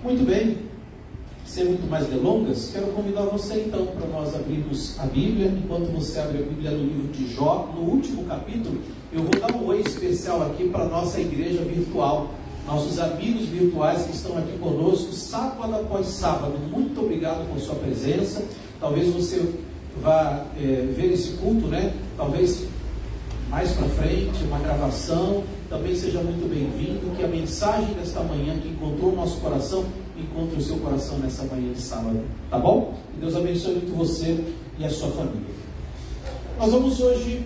Muito bem, sem muito mais delongas, quero convidar você então para nós abrirmos a Bíblia. Enquanto você abre a Bíblia no livro de Jó, no último capítulo, eu vou dar um oi especial aqui para a nossa igreja virtual, nossos amigos virtuais que estão aqui conosco, sábado após sábado. Muito obrigado por sua presença. Talvez você vá ver esse culto, talvez mais para frente, uma gravação. Também seja muito bem-vindo, que a mensagem desta manhã que encontrou o nosso coração, encontre o seu coração nessa manhã de sábado, tá bom? Que Deus abençoe muito você e a sua família. Nós vamos hoje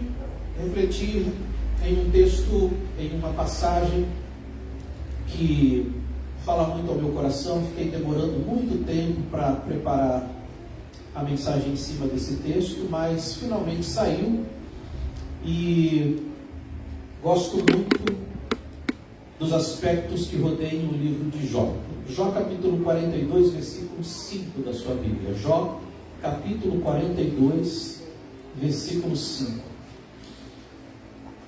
refletir em um texto, em uma passagem que fala muito ao meu coração. Fiquei demorando muito tempo para preparar a mensagem em cima desse texto, mas finalmente saiu e gosto muito dos aspectos que rodeiam o livro de Jó. Jó capítulo 42, versículo 5 da sua Bíblia. Jó capítulo 42, versículo 5.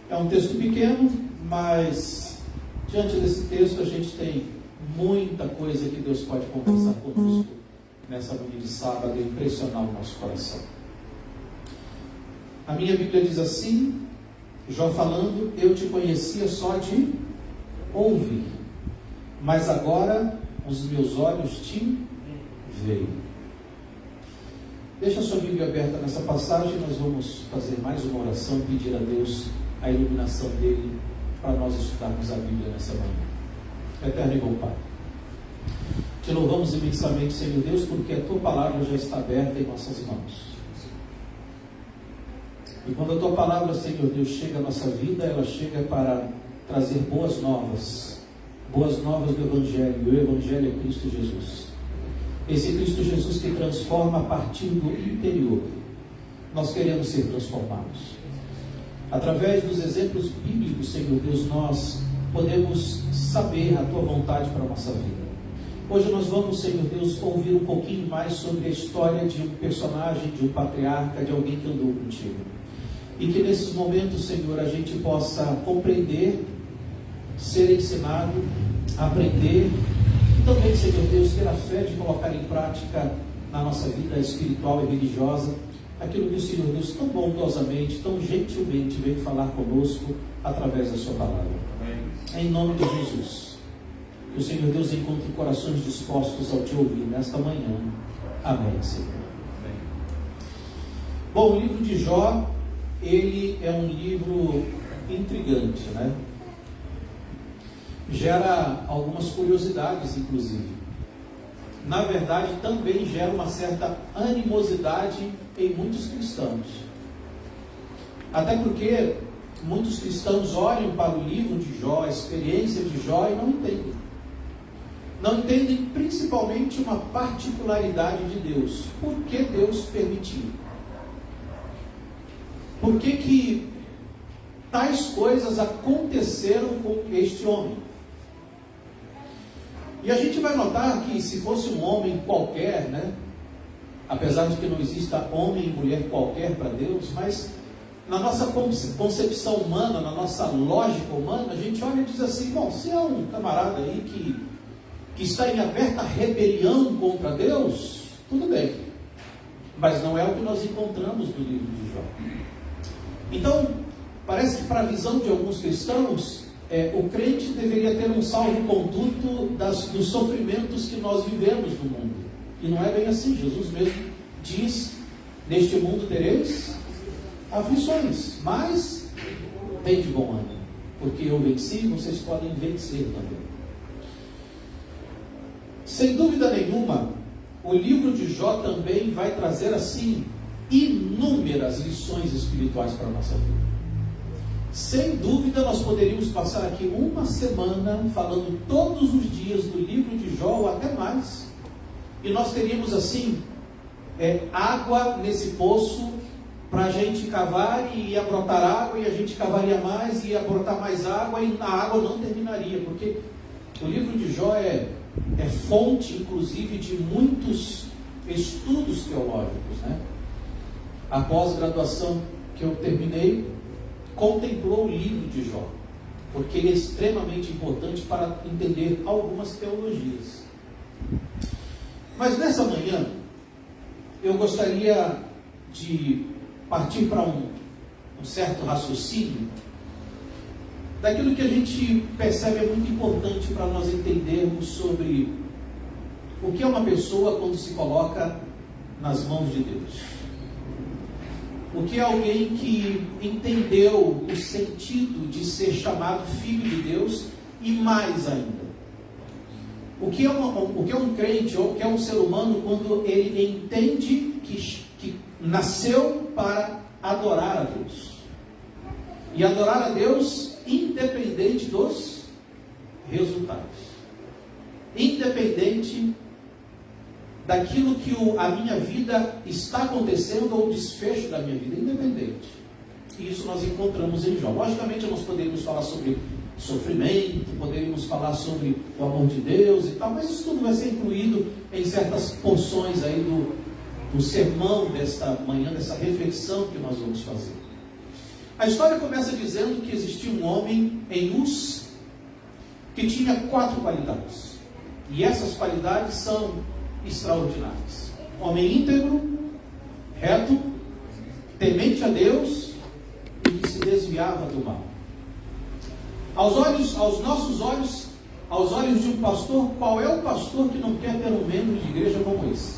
É um texto pequeno, mas diante desse texto a gente tem muita coisa que Deus pode conversar conosco nessa manhã de sábado e impressionar o nosso coração. A minha Bíblia diz assim, Jó falando: eu te conhecia só de ouvir, mas agora os meus olhos te veem. Deixa a sua Bíblia aberta nessa passagem. Nós vamos fazer mais uma oração e pedir a Deus a iluminação dele para nós estudarmos a Bíblia nessa manhã. Eterno e bom Pai, te louvamos imensamente, Senhor Deus, porque a tua palavra já está aberta em nossas mãos. E quando a tua palavra, Senhor Deus, chega à nossa vida, ela chega para trazer boas novas do Evangelho. E o Evangelho é Cristo Jesus. Esse Cristo Jesus que transforma a partir do interior. Nós queremos ser transformados. Através dos exemplos bíblicos, Senhor Deus, nós podemos saber a tua vontade para a nossa vida. Hoje nós vamos, Senhor Deus, ouvir um pouquinho mais sobre a história de um personagem, de um patriarca, de alguém que andou contigo. E que nesses momentos, Senhor, a gente possa compreender, ser ensinado, aprender, e também, Senhor Deus, ter a fé de colocar em prática na nossa vida espiritual e religiosa aquilo que o Senhor Deus tão bondosamente, tão gentilmente veio falar conosco através da sua palavra. Amém. Em nome de Jesus, que o Senhor Deus encontre corações dispostos ao te ouvir nesta manhã. Amém, Senhor. Amém. Bom, o livro de Jó, ele é um livro intrigante, Gera algumas curiosidades, inclusive. Na verdade, também gera uma certa animosidade em muitos cristãos. Até porque muitos cristãos olham para o livro de Jó, a experiência de Jó, e não entendem. Não entendem principalmente uma particularidade de Deus. Por que Deus permitiu? Por que tais coisas aconteceram com este homem? E a gente vai notar que se fosse um homem qualquer, apesar de que não exista homem e mulher qualquer para Deus, mas na nossa concepção humana, na nossa lógica humana, a gente olha e diz assim: bom, se é um camarada aí que está em aberta rebelião contra Deus, tudo bem. Mas não é o que nós encontramos no livro de Jó. Então, parece que para a visão de alguns cristãos, o crente deveria ter um salvo-conduto dos sofrimentos que nós vivemos no mundo. E não é bem assim. Jesus mesmo diz: neste mundo tereis aflições, mas tem de bom ânimo, porque eu venci, vocês podem vencer também. Sem dúvida nenhuma, o livro de Jó também vai trazer assim inúmeras lições espirituais para a nossa vida. Sem dúvida, nós poderíamos passar aqui uma semana falando todos os dias do livro de Jó, ou até mais, e nós teríamos assim água nesse poço para a gente cavar, e ia brotar água, e a gente cavaria mais, e ia brotar mais água, e a água não terminaria, porque o livro de Jó é fonte, inclusive, de muitos estudos teológicos, A pós-graduação que eu terminei contemplou o livro de Jó, porque ele é extremamente importante para entender algumas teologias. Mas nessa manhã, eu gostaria de partir para um certo raciocínio daquilo que a gente percebe é muito importante para nós entendermos sobre o que é uma pessoa quando se coloca nas mãos de Deus. O que é alguém que entendeu o sentido de ser chamado filho de Deus e mais ainda. O que é um crente ou o que é um ser humano quando ele entende que nasceu para adorar a Deus. E adorar a Deus independente dos resultados. Independente daquilo que a minha vida está acontecendo ou o desfecho da minha vida, independente. E isso nós encontramos em Jó. Logicamente nós poderíamos falar sobre sofrimento, poderíamos falar sobre o amor de Deus e tal, mas isso tudo vai ser incluído em certas porções aí do sermão desta manhã, dessa reflexão que nós vamos fazer. A história começa dizendo que existia um homem em Uz que tinha 4 qualidades. E essas qualidades são extraordinárias. Homem íntegro, reto, temente a Deus e que se desviava do mal. Aos nossos olhos, aos olhos de um pastor, qual é o pastor que não quer ter um membro de igreja como esse?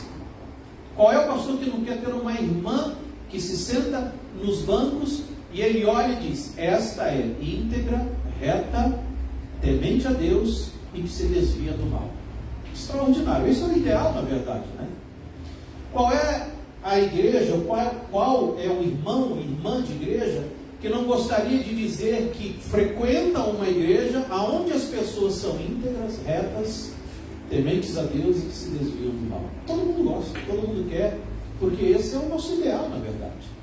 Qual é o pastor que não quer ter uma irmã que se senta nos bancos e ele olha e diz: esta é íntegra, reta, temente a Deus e que se desvia do mal? Extraordinário. Esse é o ideal, na verdade, né? Qual é a igreja, qual é o irmão, irmã de igreja que não gostaria de dizer que frequenta uma igreja onde as pessoas são íntegras, retas, tementes a Deus e que se desviam do mal? Todo mundo gosta, todo mundo quer, porque esse é o nosso ideal, na verdade.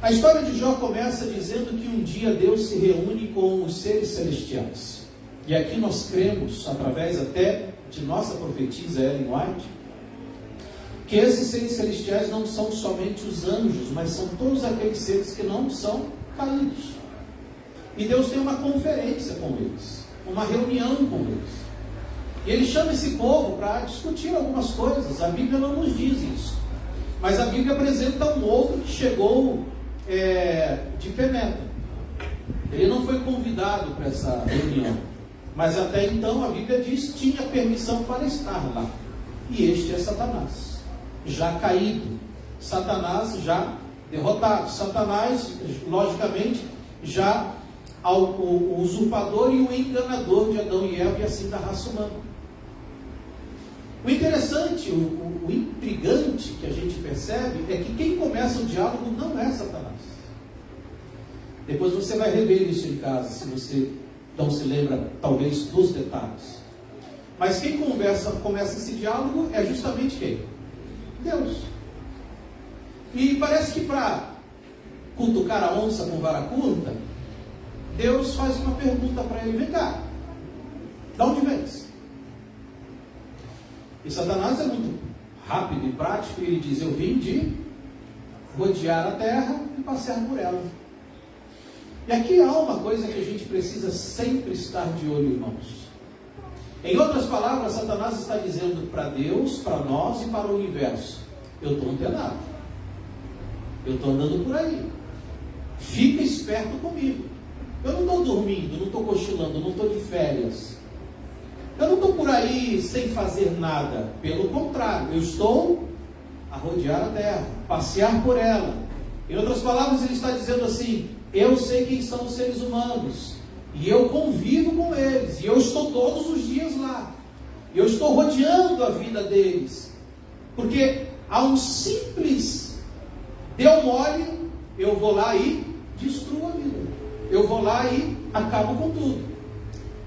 A história de Jó começa dizendo que um dia Deus se reúne com os seres celestiais. E aqui nós cremos, através até de nossa profetisa Ellen White, que esses seres celestiais não são somente os anjos, mas são todos aqueles seres que não são caídos. E Deus tem uma conferência com eles, uma reunião com eles. E Ele chama esse povo para discutir algumas coisas. A Bíblia não nos diz isso. Mas a Bíblia apresenta um outro que chegou de penetra. Ele não foi convidado para essa reunião. Mas até então a Bíblia diz que tinha permissão para estar lá. E este é Satanás, já caído. Satanás já derrotado. Satanás, logicamente, já o usurpador e o enganador de Adão e Eva e assim da raça humana. O interessante, o intrigante que a gente percebe é que quem começa o diálogo não é Satanás. Depois você vai rever isso em casa, se você não se lembra, talvez, dos detalhes. Mas quem começa esse diálogo é justamente quem? Deus. E parece que para cutucar a onça com vara curta, Deus faz uma pergunta para ele: vem cá, de onde vens? E Satanás é muito rápido e prático, e ele diz: eu vim de rodear a terra e passear por ela. E aqui há uma coisa que a gente precisa sempre estar de olho, irmãos. Em outras palavras, Satanás está dizendo para Deus, para nós e para o universo: eu estou antenado, eu estou andando por aí, fica esperto comigo. Eu não estou dormindo, não estou cochilando, não estou de férias, eu não estou por aí sem fazer nada. Pelo contrário, eu estou a rodear a terra, passear por ela. Em outras palavras, ele está dizendo assim: eu sei quem são os seres humanos, e eu convivo com eles, e eu estou todos os dias lá, eu estou rodeando a vida deles, porque há um simples deu mole, eu vou lá e destruo a vida, eu vou lá e acabo com tudo,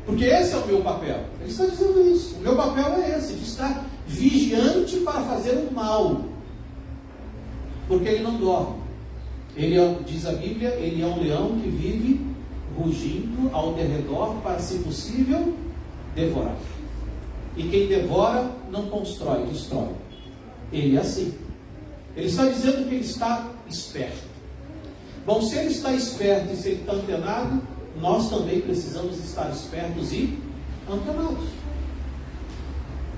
porque esse é o meu papel. Ele está dizendo isso, o meu papel é esse, de estar vigiante para fazer o mal, porque ele não dorme. Ele diz a Bíblia, ele é um leão que vive rugindo ao derredor para, se possível, devorar. E quem devora não constrói, destrói. Ele é assim. Ele está dizendo que ele está esperto. Bom, se ele está esperto e se ele está antenado, nós também precisamos estar espertos e antenados.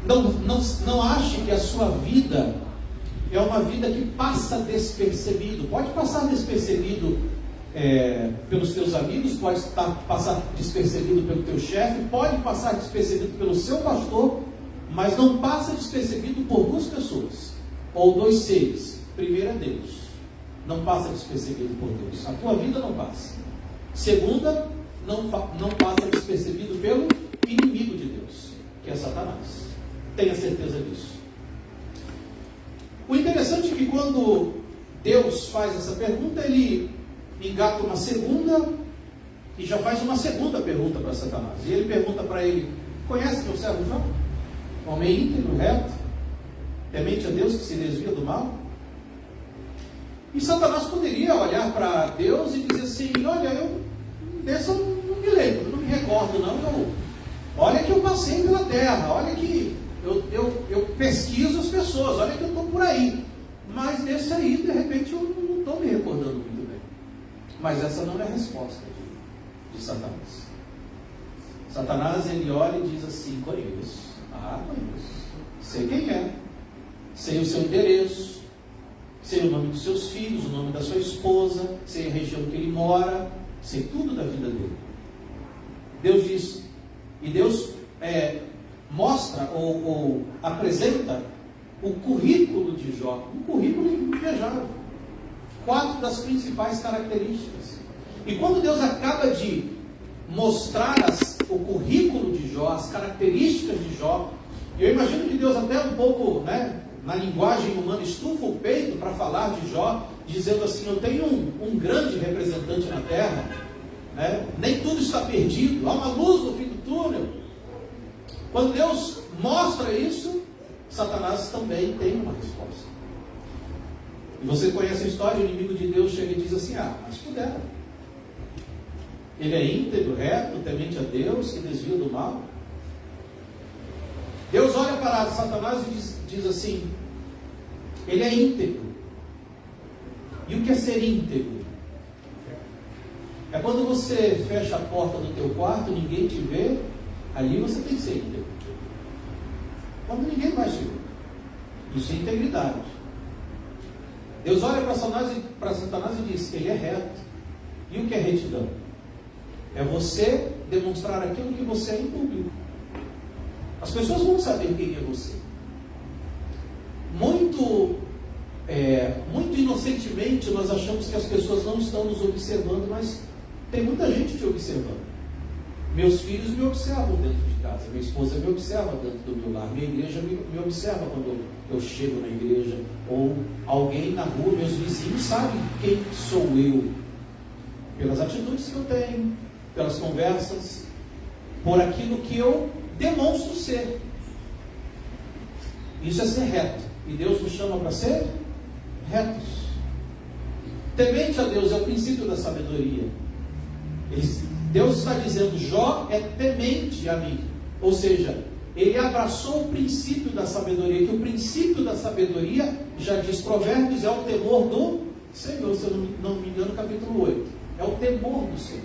Não ache que a sua vida é uma vida que passa despercebido. Pode passar despercebido pelos teus amigos, pode passar despercebido pelo teu chefe, pode passar despercebido pelo seu pastor, mas não passa despercebido por duas pessoas, ou dois seres. Primeiro é Deus. Não passa despercebido por Deus. A tua vida não passa. Segunda, não passa despercebido pelo inimigo de Deus, que é Satanás. Tenha certeza disso. O interessante é que quando Deus faz essa pergunta, ele engata uma segunda e já faz uma segunda pergunta para Satanás. E ele pergunta para ele: conhece meu servo Jó? Homem íntegro, reto, temente a Deus, que se desvia do mal? E Satanás poderia olhar para Deus e dizer assim: olha, dessa eu não me lembro, não me recordo não. Olha que eu passei pela terra, olha que eu pesquiso as pessoas, olha que eu estou por aí. Mas desse aí, de repente, eu não estou me recordando muito bem. Mas essa não é a resposta de Satanás. Satanás, ele olha e diz assim: conheço. Conheço. Sei quem é. Sei o seu endereço. Sei o nome dos seus filhos, o nome da sua esposa. Sei a região que ele mora. Sei tudo da vida dele. Deus diz. E Deus mostra ou apresenta o currículo de Jó. Um currículo invejável. 4 das principais características. E quando Deus acaba de mostrar o currículo de Jó, as características de Jó, eu imagino que Deus até um pouco, na linguagem humana, estufa o peito para falar de Jó, dizendo assim: eu tenho um grande representante na terra, nem tudo está perdido, há uma luz no fim do túnel. Quando Deus mostra isso, Satanás também tem uma resposta. E você conhece a história, o inimigo de Deus chega e diz assim: mas puderam. Ele é íntegro, reto, temente a Deus, que desvia do mal. Deus olha para Satanás e diz assim: ele é íntegro. E o que é ser íntegro? É quando você fecha a porta do teu quarto, ninguém te vê, ali você tem que ser íntegro. Quando ninguém mais te vê. Isso é integridade. Deus olha para Satanás e diz: ele é reto. E o que é retidão? É você demonstrar aquilo que você é em público. As pessoas vão saber quem é você. Muito inocentemente nós achamos que as pessoas não estão nos observando, mas tem muita gente te observando. Meus filhos me observam dentro de casa, minha esposa me observa dentro do meu lar, minha igreja me observa quando eu chego na igreja, ou alguém na rua, meus vizinhos sabem quem sou eu, pelas atitudes que eu tenho, pelas conversas, por aquilo que eu demonstro ser. Isso é ser reto. E Deus nos chama para ser retos. Temente a Deus é o princípio da sabedoria. Deus está dizendo: Jó é temente a mim. Ou seja, ele abraçou o princípio da sabedoria, que o princípio da sabedoria, já diz Provérbios, é o temor do Senhor. Se eu não me engano, capítulo 8. É o temor do Senhor.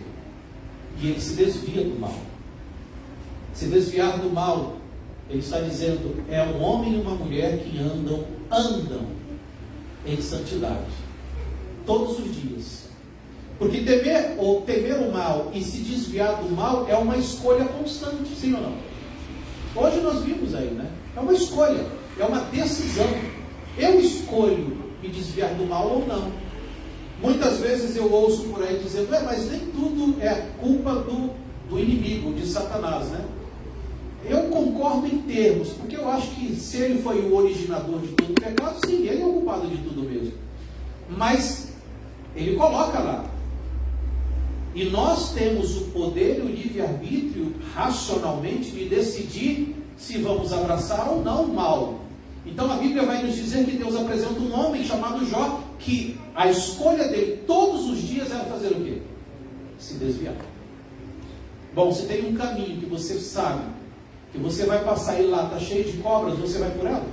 E ele se desvia do mal. Se desviar do mal, ele está dizendo, é um homem e uma mulher que andam em santidade todos os dias. Porque temer o mal e se desviar do mal é uma escolha constante, sim ou não? Hoje nós vimos aí, é uma escolha, é uma decisão. Eu escolho me desviar do mal ou não. Muitas vezes eu ouço por aí dizendo: mas nem tudo é culpa do inimigo, de Satanás, Eu concordo em termos, porque eu acho que se ele foi o originador de todo o pecado, sim, ele é o culpado de tudo mesmo. Mas ele coloca lá. E nós temos o poder e o livre-arbítrio, racionalmente, de decidir se vamos abraçar ou não o mal. Então a Bíblia vai nos dizer que Deus apresenta um homem chamado Jó, que a escolha dele todos os dias era fazer o quê? Se desviar. Bom, se tem um caminho que você sabe que você vai passar e lá está cheio de cobras, você vai por ela?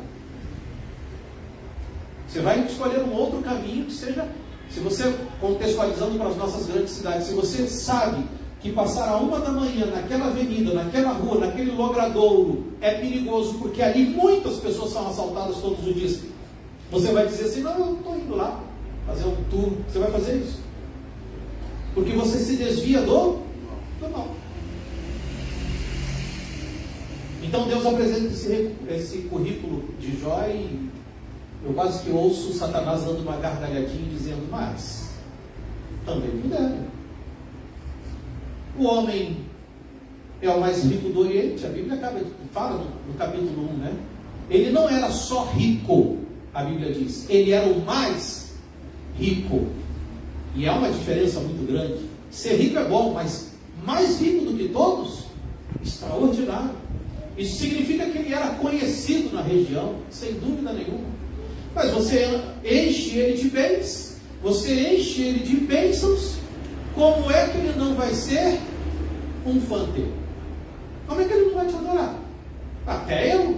Você vai escolher um outro caminho que seja, se você, contextualizando para as nossas grandes cidades, se você sabe que passar a 1 da manhã naquela avenida, naquela rua, naquele logradouro é perigoso, porque ali muitas pessoas são assaltadas todos os dias. Você vai dizer assim: não, eu estou indo lá fazer um tour. Você vai fazer isso porque você se desvia do mal. Então Deus apresenta esse currículo de Jó, e eu quase que ouço Satanás dando uma gargalhadinha dizendo: mas também puderam. O homem é o mais rico do Oriente. A Bíblia fala no capítulo 1, né? Ele não era só rico, a Bíblia diz, ele era o mais rico. E há uma diferença muito grande. Ser rico é bom, mas mais rico do que todos, extraordinário. Isso significa que ele era conhecido na região, sem dúvida nenhuma. Mas você enche ele de bens, você enche ele de bênçãos, como é que ele não vai ser um fã teu? Como é que ele não vai te adorar? Até eu,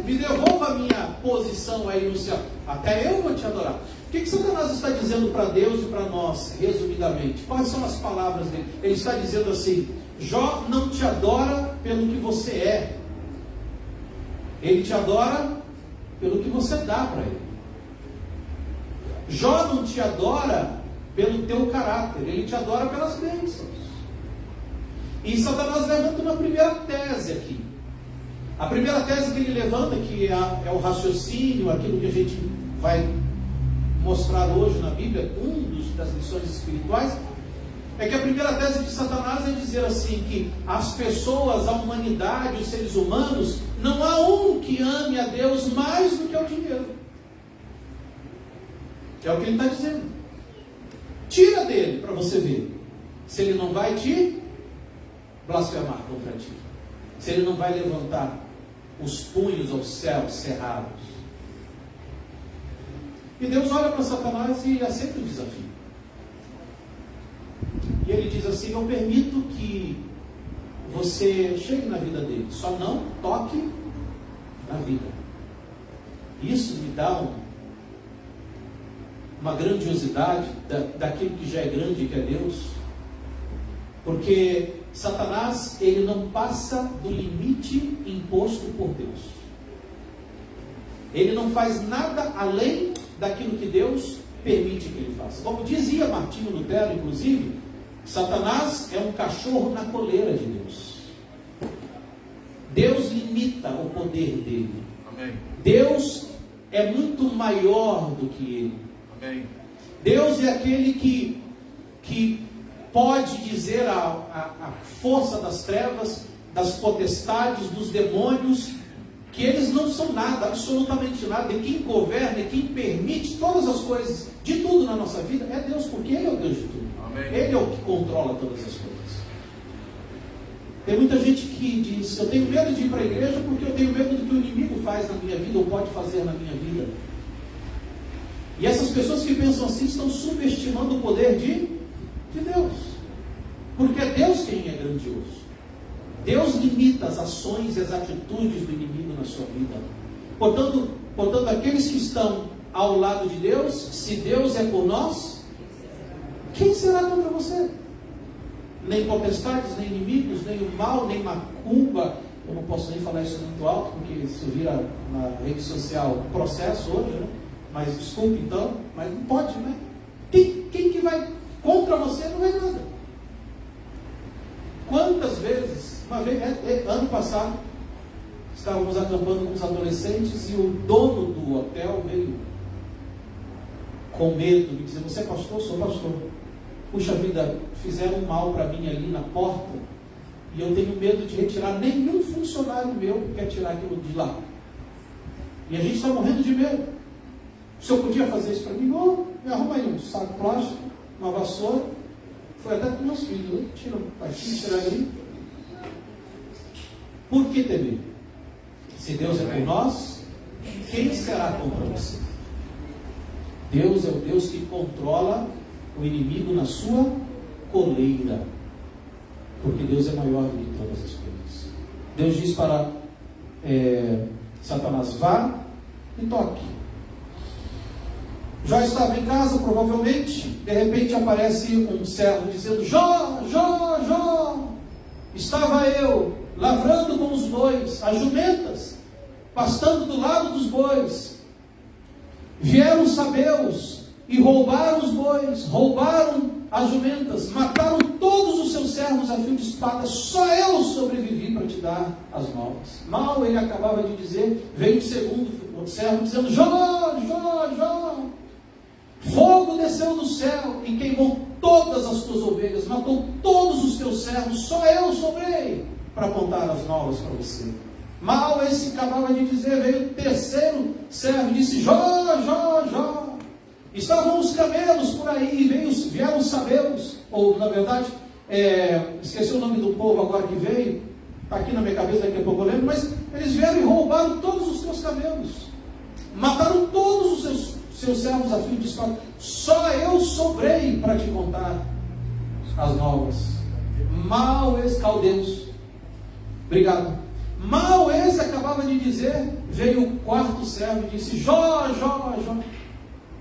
me devolva a minha posição aí no céu, até eu vou te adorar. O que Satanás está dizendo para Deus e para nós, resumidamente? Quais são as palavras dele? Ele está dizendo assim: Jó não te adora pelo que você é, ele te adora pelo que você dá para ele. Jó não te adora pelo teu caráter, ele te adora pelas bênçãos. E Satanás levanta uma primeira tese aqui. A primeira tese que ele levanta, que é o raciocínio, aquilo que a gente vai mostrar hoje na Bíblia, das lições espirituais, é que a primeira tese de Satanás é dizer assim, que as pessoas, a humanidade, os seres humanos, não há um que ame a Deus mais do que o dinheiro. É o que ele está dizendo. Tira dele para você ver se ele não vai te blasfemar contra ti, se ele não vai levantar os punhos aos céus cerrados. E Deus olha para Satanás e aceita o desafio. E ele diz assim: eu permito que você chegue na vida dele, só não toque na vida. Isso me dá uma grandiosidade daquilo que já é grande, que é Deus. Porque Satanás, ele não passa do limite imposto por Deus. Ele não faz nada além daquilo que Deus permite que ele faça. Como dizia Martinho Lutero, inclusive, Satanás é um cachorro na coleira de Deus. Deus limita o poder dele. Amém. Deus é muito maior do que ele. Amém. Deus é aquele que pode dizer a força das trevas, das potestades, dos demônios, que eles não são nada, absolutamente nada. E quem governa, e quem permite todas as coisas, de tudo na nossa vida, é Deus, porque Ele é o Deus de tudo. Amém. Ele é o que controla todas as coisas. Tem muita gente que diz: eu tenho medo de ir para a igreja porque eu tenho medo do que o inimigo faz na minha vida, ou pode fazer na minha vida. E essas pessoas que pensam assim estão subestimando o poder de Deus, porque é Deus quem é grandioso. Deus limita as ações e as atitudes do inimigo na sua vida. Portanto, aqueles que estão ao lado de Deus, se Deus é por nós, quem será contra você? Nem potestades, nem inimigos, nem o mal, nem macumba. Eu não posso nem falar isso muito alto, porque isso vira na rede social processo hoje, né? Mas desculpe então, mas não pode, né? Quem que vai contra você? Não vai nada. Quantas vezes, uma vez, ano passado, estávamos acampando com os adolescentes e o dono do hotel veio com medo, me dizer: você é pastor? Sou pastor. Puxa vida, fizeram mal para mim ali na porta e eu tenho medo de retirar. Nenhum funcionário meu quer tirar aquilo de lá. E a gente está morrendo de medo. O senhor podia fazer isso para mim? Não, me arruma aí um saco plástico, uma vassoura. Foi até com meus filhos, né? Tira um patinho, tira ali. Por que temer? Se Deus é por nós, quem será contra você? Deus é o Deus que controla o inimigo na sua coleira, porque Deus é maior do que todas as coisas. Deus diz para Satanás: vá e toque. Jó estava em casa, provavelmente, de repente aparece um servo dizendo: Jó, Jó, Jó, estava eu lavrando com os bois, as jumentas, pastando do lado dos bois. Vieram os sabeus e roubaram os bois, roubaram as jumentas, mataram todos os seus servos a fio de espada, só eu sobrevivi para te dar as novas. Mal ele acabava de dizer, veio o segundo servo dizendo: Jó, Jó, Jó, fogo desceu do céu e queimou todas as tuas ovelhas, matou todos os teus servos, só eu sobrei para contar as novas para você. Mal esse acabava de dizer, veio o terceiro servo e disse: Jó, Jó, Jó, estavam os camelos por aí, vieram os sabeus, ou na verdade, esqueci o nome do povo agora que veio, está aqui na minha cabeça, daqui a pouco eu lembro, mas eles vieram e roubaram todos os teus camelos, mataram todos os seus servos a fio de espada, só eu sobrei para te contar as novas. Mal esse, caldeus, obrigado. Mal esse acabava de dizer, veio o quarto servo e disse: Jó, Jó, Jó,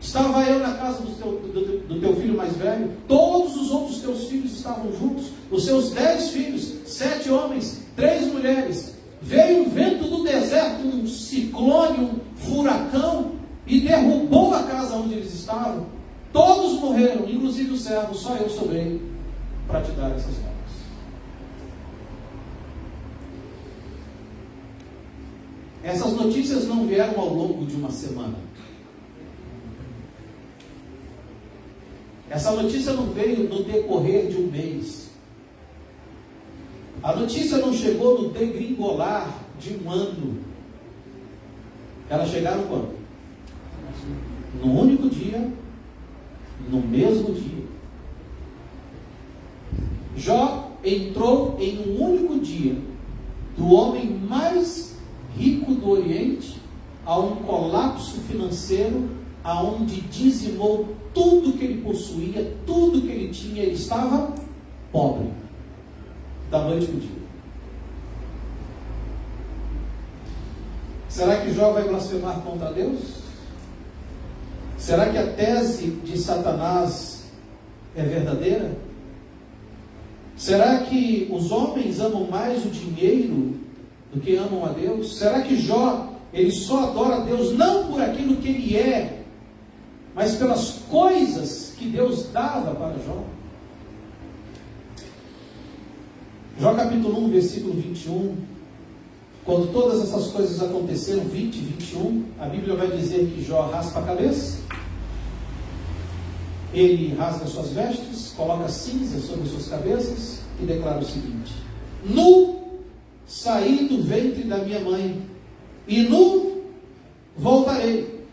estava eu na casa do teu filho mais velho, todos os outros teus filhos estavam juntos, os seus 10 filhos, 7 homens, 3 mulheres. Veio um vento do deserto, um ciclone, um furacão, e derrubou a casa onde eles estavam. Todos morreram, inclusive os servos, só eu sobrei para te dar essas novas. Essas notícias não vieram ao longo de uma semana. Essa notícia não veio no decorrer de um mês. A notícia não chegou no degringolar de um ano. Elas chegaram quando? No único dia, no mesmo dia. Jó entrou em um único dia do homem mais rico do Oriente a um colapso financeiro, aonde dizimou tudo que ele possuía, tudo que ele tinha. Ele estava pobre, da noite para o dia. Será que Jó vai blasfemar contra Deus? Será que a tese de Satanás é verdadeira? Será que os homens amam mais o dinheiro do que amam a Deus? Será que Jó, ele só adora a Deus não por aquilo que ele é, mas pelas coisas que Deus dava para Jó? Jó capítulo 1, versículo 21, quando todas essas coisas aconteceram, 20 e 21, a Bíblia vai dizer que Jó raspa a cabeça, ele rasga suas vestes, coloca cinza sobre suas cabeças e declara o seguinte: nu saí do ventre da minha mãe, e nu voltarei.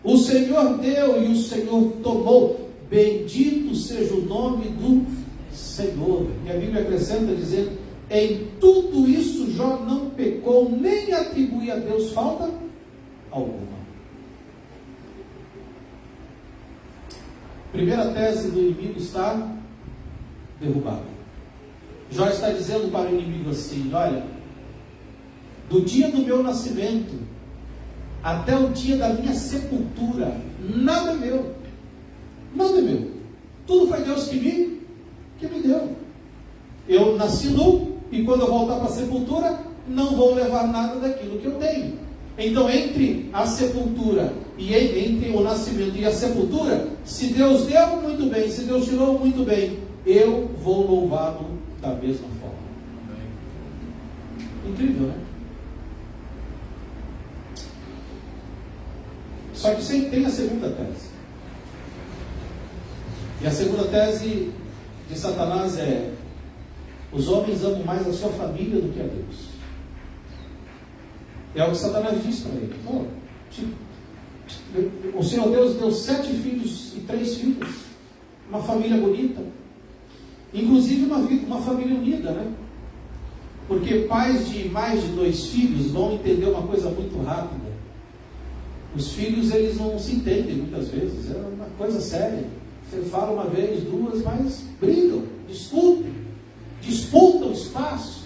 O Senhor deu e o Senhor tomou, bendito seja o nome do Senhor. E a Bíblia acrescenta dizendo: em tudo isso Jó não pecou, nem atribuía a Deus falta alguma. Primeira tese do inimigo está derrubada. Jó está dizendo para o inimigo assim: olha, do dia do meu nascimento até o dia da minha sepultura, nada é meu, nada é meu, tudo foi Deus que me deu. Eu nasci nu, e quando eu voltar para a sepultura, não vou levar nada daquilo que eu tenho. Então, entre a sepultura e entre o nascimento e a sepultura, se Deus deu, muito bem, se Deus tirou, muito bem, eu vou louvá-lo da mesma forma. Incrível, né? Só que sempre tem a segunda tese. E a segunda tese de Satanás é: os homens amam mais a sua família do que a Deus. É o que Satanás diz para ele: o Senhor Deus deu 7 filhos e 3 filhas, uma família bonita, inclusive uma família unida, né? Porque pais de mais de 2 filhos vão entender uma coisa muito rápida. Os filhos, eles não se entendem muitas vezes, é uma coisa séria. Você fala uma vez, 2, mas brigam, disputam espaço,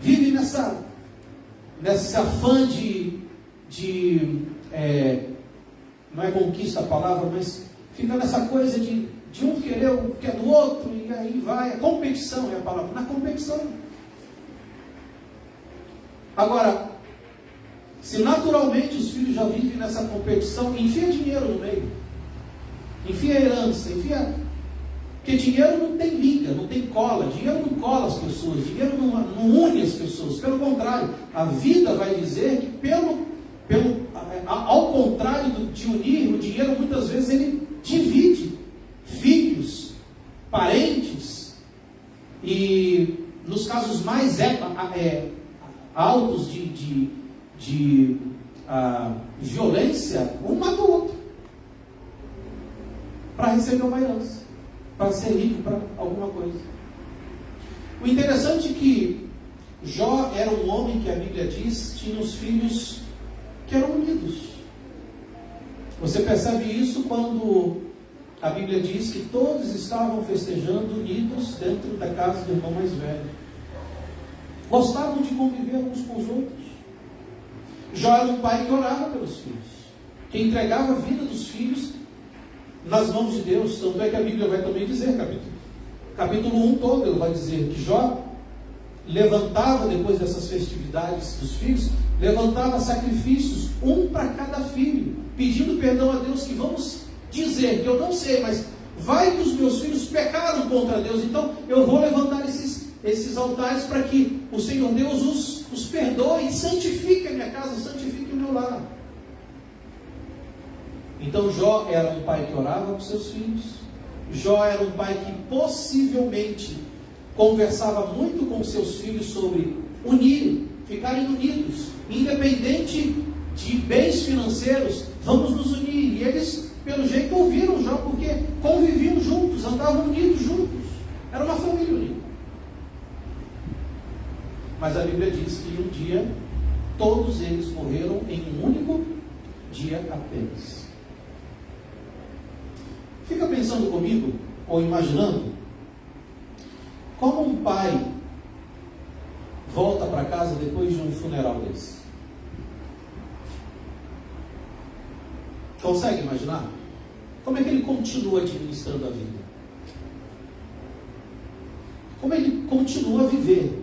vivem nesse afã de não é conquista a palavra, mas fica nessa coisa de um querer o que é do outro, e aí vai, a competição é a palavra, na competição. Agora, se naturalmente os filhos já vivem nessa competição, enfia dinheiro no meio, enfia herança, porque dinheiro não tem liga, não tem cola, dinheiro não cola as pessoas, dinheiro não une as pessoas, pelo contrário, a vida vai dizer que ao contrário de unir, o dinheiro muitas vezes ele divide filhos, parentes, e nos casos mais altos de violência, um mata o outro para receber uma herança, para ser rico para alguma coisa. O interessante é que Jó era um homem que a Bíblia diz tinha os filhos que eram unidos. Você percebe isso quando a Bíblia diz que todos estavam festejando unidos dentro da casa do irmão mais velho. Gostavam de conviver uns com os outros. Jó era um pai que orava pelos filhos, que entregava a vida dos filhos nas mãos de Deus. Tanto é que a Bíblia vai também dizer, capítulo 1 todo, ele vai dizer que Jó levantava, depois dessas festividades dos filhos, levantava sacrifícios, um para cada filho, pedindo perdão a Deus, que vamos dizer, que eu não sei, mas vai que os meus filhos pecaram contra Deus, então eu vou levantar esses altares para que o Senhor Deus os perdoe e santifique a minha casa, santifique o meu lar. Então Jó era um pai que orava com seus filhos. Jó era um pai que possivelmente conversava muito com seus filhos sobre ficarem unidos, independente de bens financeiros, vamos nos unir. E eles, pelo jeito, ouviram Jó, porque conviviam juntos, andavam unidos juntos, era uma família unida. Mas a Bíblia diz que um dia todos eles morreram em um único dia apenas. Fica pensando comigo, ou imaginando, como um pai volta para casa depois de um funeral desse. Consegue imaginar? Como é que ele continua administrando a vida? Como ele continua a viver?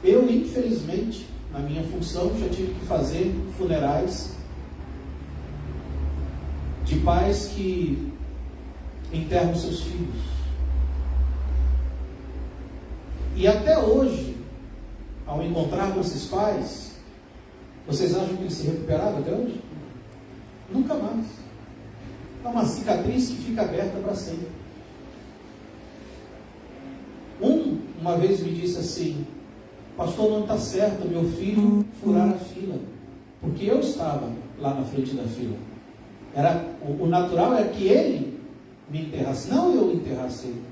Eu, infelizmente, na minha função, já tive que fazer funerais de pais que enterram seus filhos. E até hoje, ao encontrar com esses pais, vocês acham que eles se recuperaram até hoje? Nunca mais. É uma cicatriz que fica aberta para sempre. Uma vez me disse assim: pastor, não está certo meu filho furar a fila, porque eu estava lá na frente da fila. O natural era que ele me enterrasse, não eu enterrasse ele.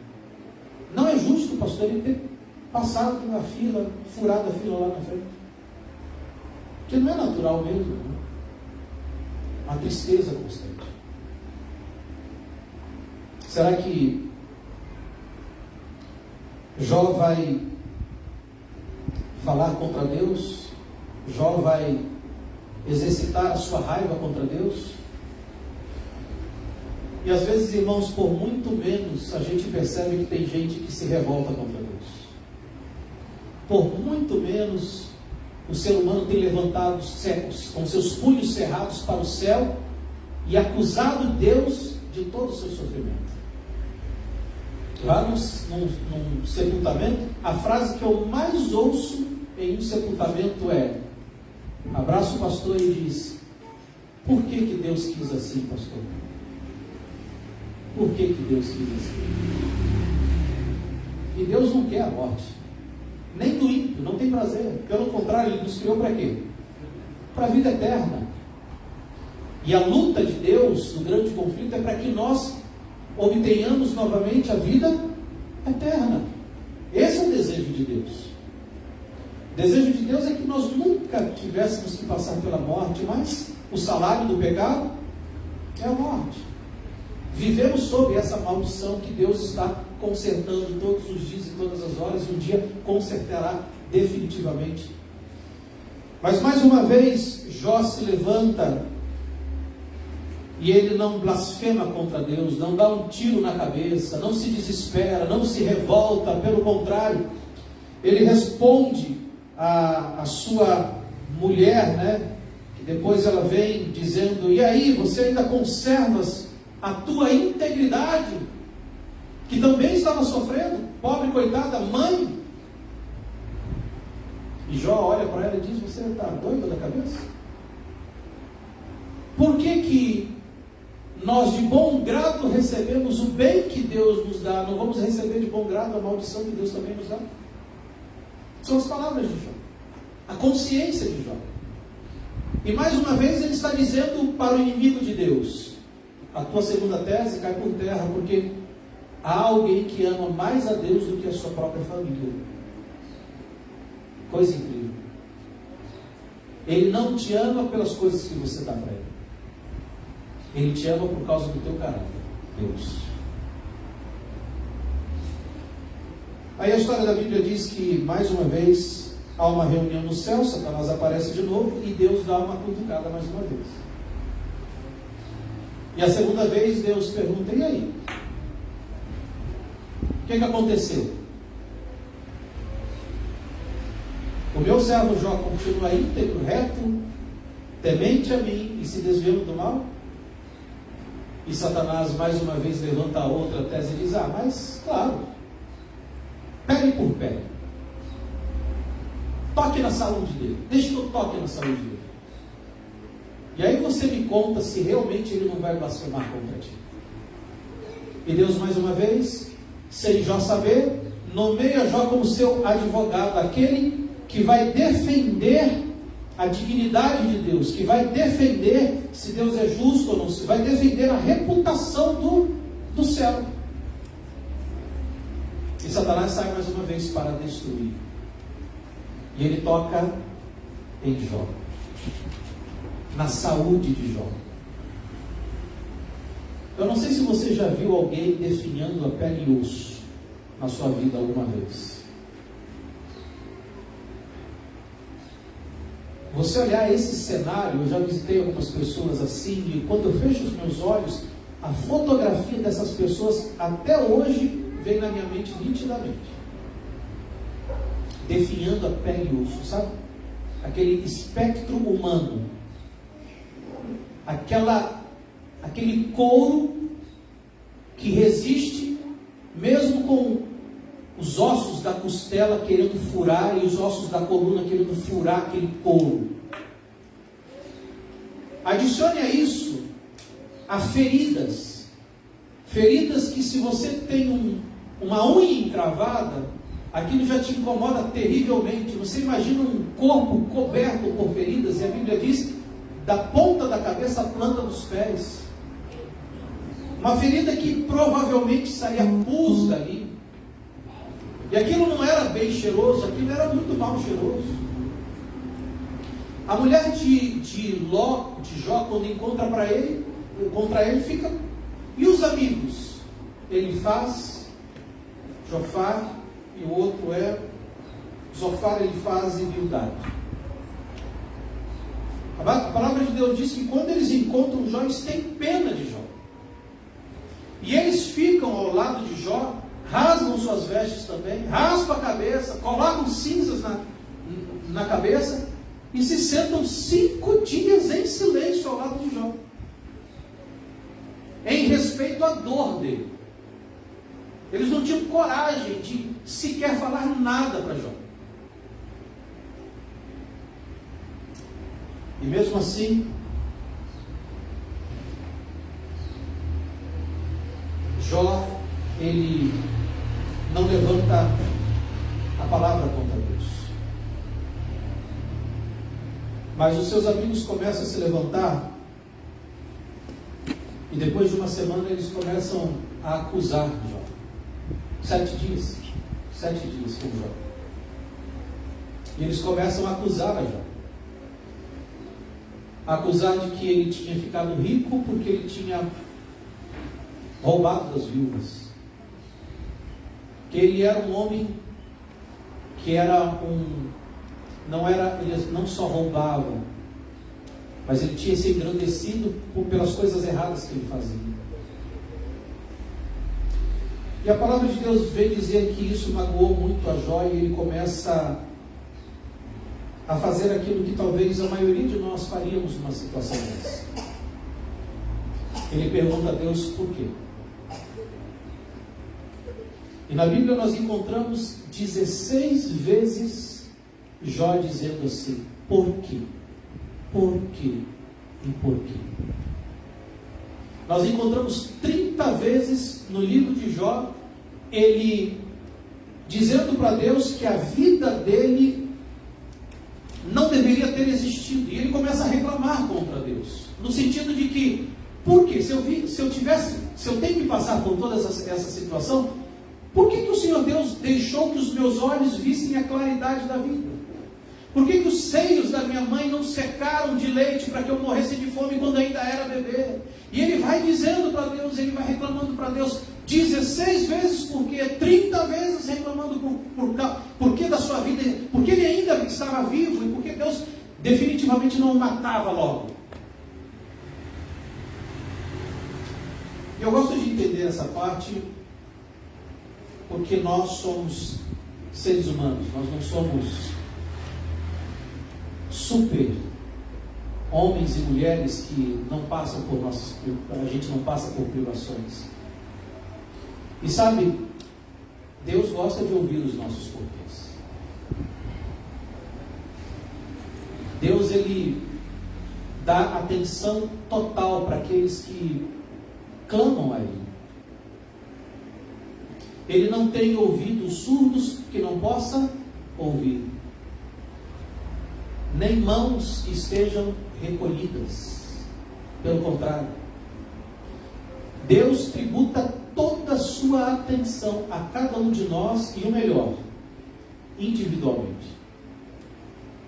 Não é justo, pastor, ele ter passado na fila, furado a fila lá na frente. Porque não é natural mesmo, né? Uma tristeza constante. Será que Jó vai falar contra Deus? Jó vai exercitar a sua raiva contra Deus? E às vezes, irmãos, por muito menos a gente percebe que tem gente que se revolta contra Deus. Por muito menos o ser humano tem levantado com seus punhos cerrados para o céu e acusado Deus de todo o seu sofrimento. Lá num sepultamento, a frase que eu mais ouço em um sepultamento é: abraça o pastor e diz: por que Deus quis assim, pastor? Por que Deus quis assim? E Deus não quer a morte, nem do ímpio, não tem prazer. Pelo contrário, Ele nos criou para quê? Para a vida eterna. E a luta de Deus, no grande conflito, é para que nós obtenhamos novamente a vida eterna. Esse é o desejo de Deus. O desejo de Deus é que nós nunca tivéssemos que passar pela morte, mas o salário do pecado é a morte. Vivemos sob essa maldição que Deus está consertando todos os dias e todas as horas, e um dia consertará definitivamente. Mas mais uma vez, Jó se levanta E ele não blasfema contra Deus, não dá um tiro na cabeça, não se desespera, não se revolta, pelo contrário, ele responde a sua mulher, né? Que depois ela vem dizendo: e aí, você ainda conservas a tua integridade? Que também estava sofrendo, pobre coitada, mãe. E Jó olha para ela e diz: você está doida da cabeça? Por que nós de bom grado recebemos o bem que Deus nos dá, não vamos receber de bom grado a maldição que Deus também nos dá? São as palavras de Jó, a consciência de Jó. E mais uma vez ele está dizendo para o inimigo de Deus: a tua segunda tese cai por terra, porque há alguém que ama mais a Deus do que a sua própria família. Coisa incrível. Ele não te ama pelas coisas que você dá para ele. Ele te ama por causa do teu caráter, Deus. Aí a história da Bíblia diz que, mais uma vez, há uma reunião no céu, Satanás aparece de novo e Deus dá uma cutucada mais uma vez. E a segunda vez Deus pergunta: e aí? O que aconteceu? O meu servo Jó continua íntegro, reto, temente a mim e se desviando do mal? E Satanás mais uma vez levanta a outra tese e diz: mas claro, pele por pele, toque na saúde dele, deixa que eu toque na saúde dele, e aí você me conta se realmente ele não vai blasfemar contra ti. E Deus mais uma vez, sem Jó saber, nomeia Jó como seu advogado, aquele que vai defender a dignidade de Deus, que vai defender se Deus é justo ou não, se vai defender a reputação do céu. E Satanás sai mais uma vez para destruir. E ele toca em Jó, na saúde de Jó. Eu não sei se você já viu alguém definhando a pele e osso na sua vida alguma vez. Você olhar esse cenário, eu já visitei algumas pessoas assim, e quando eu fecho os meus olhos, a fotografia dessas pessoas até hoje vem na minha mente nitidamente. Definhando a pele e osso, sabe? Aquele espectro humano, aquele couro que resiste mesmo com os ossos da costela querendo furar e os ossos da coluna querendo furar aquele couro. Adicione a isso a feridas que, se você tem uma unha encravada, aquilo já te incomoda terrivelmente. Você imagina um corpo coberto por feridas, e a Bíblia diz: da ponta da cabeça à planta dos pés. Uma ferida que provavelmente saía pus dali. E aquilo não era bem cheiroso, aquilo era muito mal cheiroso. A mulher de Jó, quando encontra contra ele, fica: e os amigos? Elifaz, Jofar, e o outro é Zofar, Elifaz e Bildade. A palavra de Deus diz que quando eles encontram Jó, eles têm pena de Jó. E eles ficam ao lado de Jó, rasgam suas vestes também, raspam a cabeça, colocam cinzas na cabeça e se sentam 5 dias em silêncio ao lado de Jó, em respeito à dor dele. Eles não tinham coragem de sequer falar nada para Jó. E mesmo assim, Jó, ele não levanta a palavra contra Deus. Mas os seus amigos começam a se levantar, e depois de uma semana eles começam a acusar Jó. 7 dias com Jó. E eles começam a acusar a Jó. Acusar de que ele tinha ficado rico porque ele tinha roubado das viúvas. Que ele era um homem que eles não só roubavam, mas ele tinha se engrandecido pelas coisas erradas que ele fazia. E a palavra de Deus vem dizer que isso magoou muito a Jó, e ele começa a fazer aquilo que talvez a maioria de nós faríamos numa situação dessa. Ele pergunta a Deus por quê. E na Bíblia nós encontramos 16 vezes Jó dizendo assim: por quê? Por quê? E por quê? Nós encontramos 30 vezes no livro de Jó, ele dizendo para Deus que a vida dele não deveria ter existido. E ele começa a reclamar contra Deus, no sentido de que, por quê? Se eu tenho que passar por toda essa situação, por que o Senhor Deus deixou que os meus olhos vissem a claridade da vida? Por que os seios da minha mãe não secaram de leite para que eu morresse de fome quando ainda era bebê? E ele vai dizendo para Deus, ele vai reclamando para Deus 16 vezes, porque 30 vezes reclamando por que da sua vida, porque ele ainda estava vivo e porque Deus definitivamente não o matava logo. E eu gosto de entender essa parte, porque nós somos seres humanos, nós não somos super homens e mulheres que não passam por a gente não passa por privações. E sabe, Deus gosta de ouvir os nossos porquês. Deus, ele dá atenção total para aqueles que clamam a Ele. Ele não tem ouvidos surdos que não possa ouvir, nem mãos que estejam recolhidas. Pelo contrário, Deus tributa toda a sua atenção a cada um de nós, e o melhor, individualmente.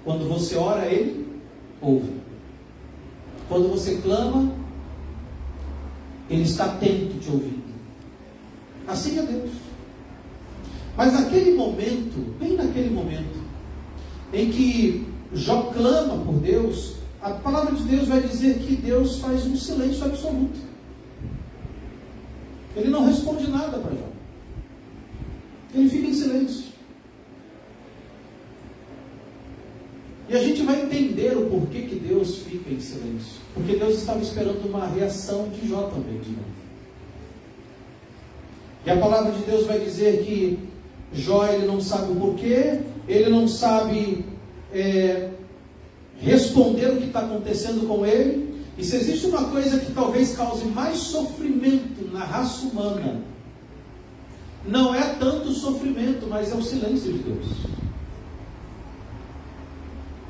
Quando você ora, Ele ouve. Quando você clama, Ele está atento te ouvindo. Assim é Deus. Mas naquele momento, bem naquele momento, em que Jó clama por Deus, a palavra de Deus vai dizer que Deus faz um silêncio absoluto. Ele não responde nada para Jó. Ele fica em silêncio. E a gente vai entender o porquê que Deus fica em silêncio. Porque Deus estava esperando uma reação de Jó também, de novo. E a palavra de Deus vai dizer que Jó, ele não sabe o porquê, ele não sabe responder o que está acontecendo com ele. E se existe uma coisa que talvez cause mais sofrimento na raça humana, não é tanto o sofrimento, mas é o silêncio de Deus.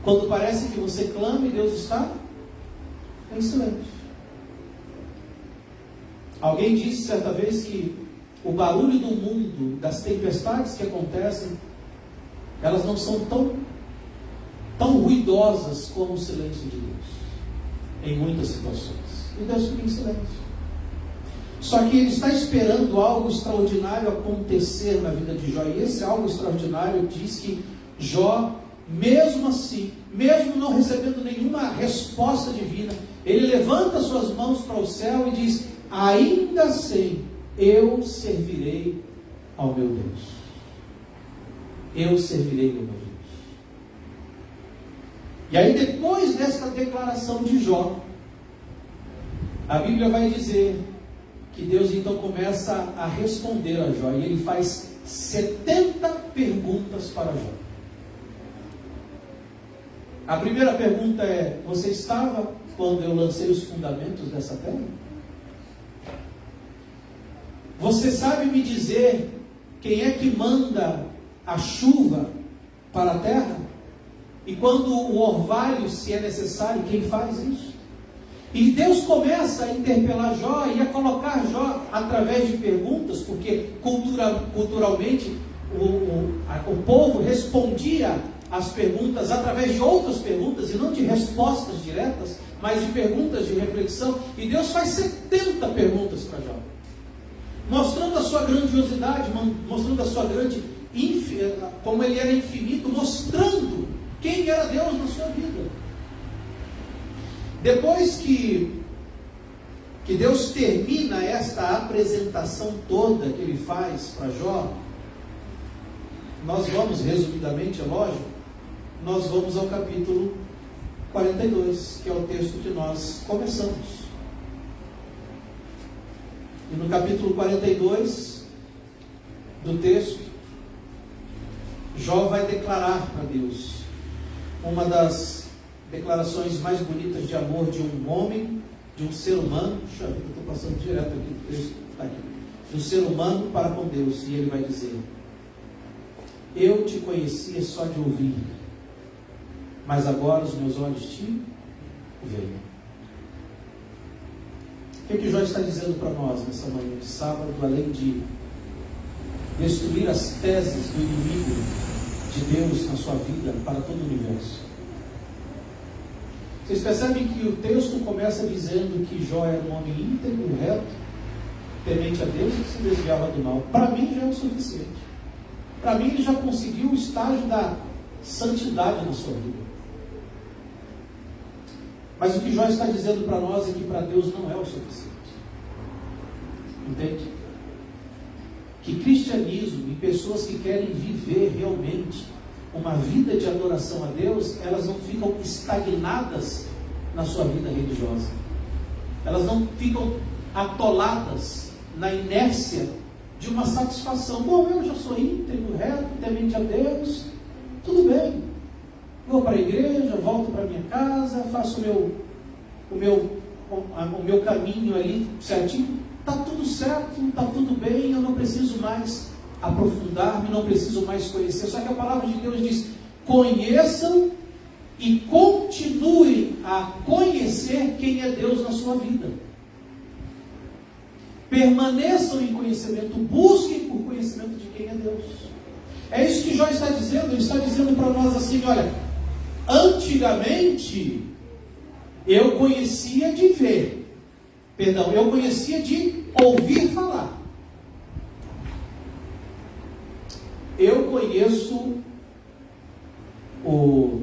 Quando parece que você clama e Deus está em silêncio. Alguém disse certa vez que o barulho do mundo, das tempestades que acontecem, elas não são tão ruidosas como o silêncio de Deus, em muitas situações. E Deus fica em silêncio. Só que Ele está esperando algo extraordinário acontecer na vida de Jó. E esse algo extraordinário diz que Jó, mesmo assim, mesmo não recebendo nenhuma resposta divina, ele levanta suas mãos para o céu e diz: ainda assim, eu servirei ao meu Deus. Eu servirei ao meu Deus. E aí, depois desta declaração de Jó, a Bíblia vai dizer que Deus então começa a responder a Jó. E ele faz 70 perguntas para Jó. A primeira pergunta é: você estava quando eu lancei os fundamentos dessa terra? Você sabe me dizer quem é que manda a chuva para a terra? E quando o orvalho, se é necessário, quem faz isso? E Deus começa a interpelar Jó e a colocar Jó através de perguntas, porque culturalmente o povo respondia as perguntas através de outras perguntas, e não de respostas diretas, mas de perguntas de reflexão. E Deus faz 70 perguntas para Jó, mostrando a sua grandiosidade, mostrando a sua como ele era infinito, mostrando quem era Deus na sua vida. Depois que Deus termina esta apresentação toda que Ele faz para Jó, nós vamos, resumidamente, é lógico, nós vamos ao capítulo 42, que é o texto que nós começamos. E no capítulo 42 do texto, Jó vai declarar para Deus uma das declarações mais bonitas de amor de um homem, de um ser humano. Puxa vida, eu estou passando direto aqui do texto, está aqui. De um ser humano para com Deus, e ele vai dizer: eu te conhecia só de ouvir, mas agora os meus olhos te veem. O que Jó está dizendo para nós nessa manhã de sábado, além de destruir as teses do inimigo de Deus na sua vida para todo o universo? Vocês percebem que o texto começa dizendo que Jó era um homem íntegro, reto, temente a Deus e que se desviava do mal. Para mim já é o suficiente. Para mim ele já conseguiu o estágio da santidade na sua vida. Mas o que Jó está dizendo para nós é que para Deus não é o suficiente. Entende? Que cristianismo e pessoas que querem viver realmente uma vida de adoração a Deus, elas não ficam estagnadas na sua vida religiosa. Elas não ficam atoladas na inércia de uma satisfação. Bom, eu já sou íntegro, reto, temente a Deus, tudo bem. Vou para a igreja, volto para a minha casa, faço o meu caminho ali certinho. Está tudo certo, está tudo bem, eu não preciso mais aprofundar-me, não preciso mais conhecer. Só que a palavra de Deus diz: conheçam e continuem a conhecer quem é Deus na sua vida. Permaneçam em conhecimento, busquem por conhecimento de quem é Deus. É isso que Jó está dizendo. Ele está dizendo para nós assim: olha, antigamente eu conhecia de ver, eu conhecia de ouvir falar. Eu conheço ou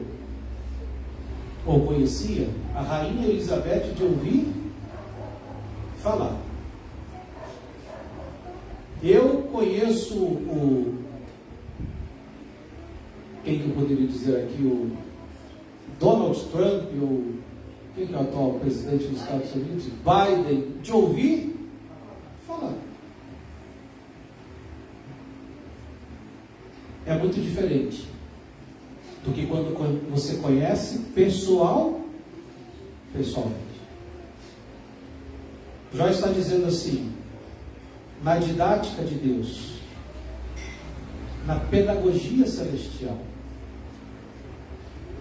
conhecia a rainha Elizabeth de ouvir falar. Eu conheço quem que eu poderia dizer aqui, o Donald Trump, quem que é o atual presidente dos Estados Unidos, Biden, de ouvir falar. É muito diferente do que quando você conhece pessoalmente. Jó está dizendo assim: na didática de Deus, na pedagogia celestial,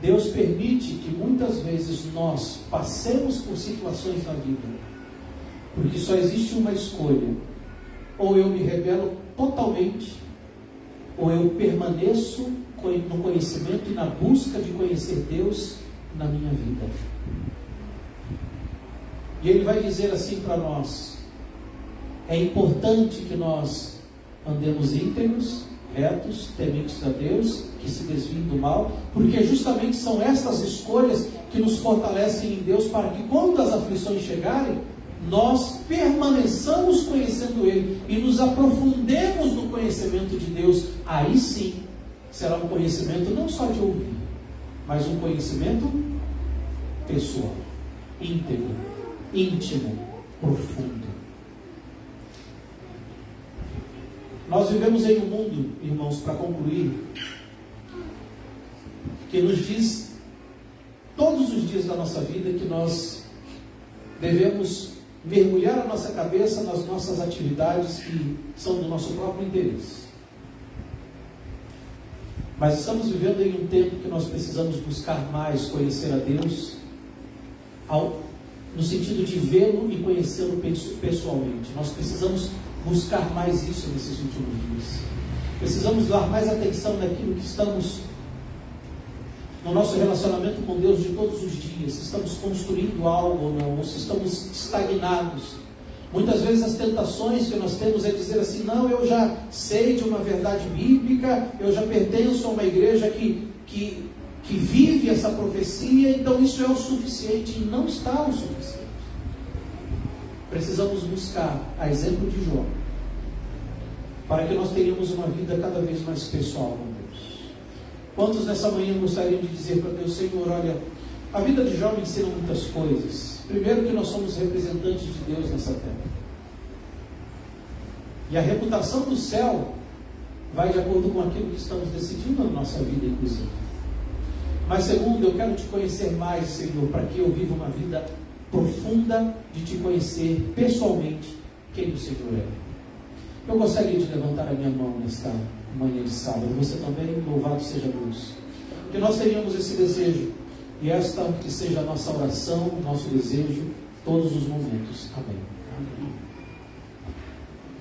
Deus permite que muitas vezes nós passemos por situações na vida, porque só existe uma escolha: ou eu me rebelo totalmente, ou eu permaneço no conhecimento e na busca de conhecer Deus na minha vida. E Ele vai dizer assim para nós: é importante que nós andemos íntegros, retos, tementes a Deus, que se desviem do mal, porque justamente são essas escolhas que nos fortalecem em Deus, para que quando as aflições chegarem, nós permaneçamos conhecendo Ele e nos aprofundemos no conhecimento de Deus. Aí sim será um conhecimento não só de ouvir, mas um conhecimento pessoal, íntegro, íntimo, profundo. Nós vivemos em um mundo, irmãos, para concluir, que nos diz todos os dias da nossa vida que nós devemos mergulhar a nossa cabeça nas nossas atividades que são do nosso próprio interesse. Mas estamos vivendo em um tempo que nós precisamos buscar mais conhecer a Deus, no sentido de vê-lo e conhecê-lo pessoalmente. Nós precisamos buscar mais isso nesses últimos dias. Precisamos dar mais atenção naquilo que estamos, no nosso relacionamento com Deus de todos os dias. Se estamos construindo algo ou não, ou se estamos estagnados. Muitas vezes as tentações que nós temos é dizer assim: não, eu já sei de uma verdade bíblica, eu já pertenço a uma igreja que que vive essa profecia, então isso é o suficiente, e não está o suficiente. Precisamos buscar, a exemplo de Jó, para que nós tenhamos uma vida cada vez mais pessoal com Deus. Quantos nessa manhã gostariam de dizer para Deus: Senhor, olha, a vida de Jó me ensina muitas coisas. Primeiro, que nós somos representantes de Deus nessa terra, e a reputação do céu vai de acordo com aquilo que estamos decidindo na nossa vida, inclusive. Mas segundo, eu quero te conhecer mais, Senhor, para que eu viva uma vida profunda de te conhecer pessoalmente quem o Senhor é. Eu gostaria de levantar a minha mão nesta manhã de sábado. Você também, louvado seja Deus. Que nós tenhamos esse desejo, e esta que seja a nossa oração, o nosso desejo, todos os momentos. Amém. Amém.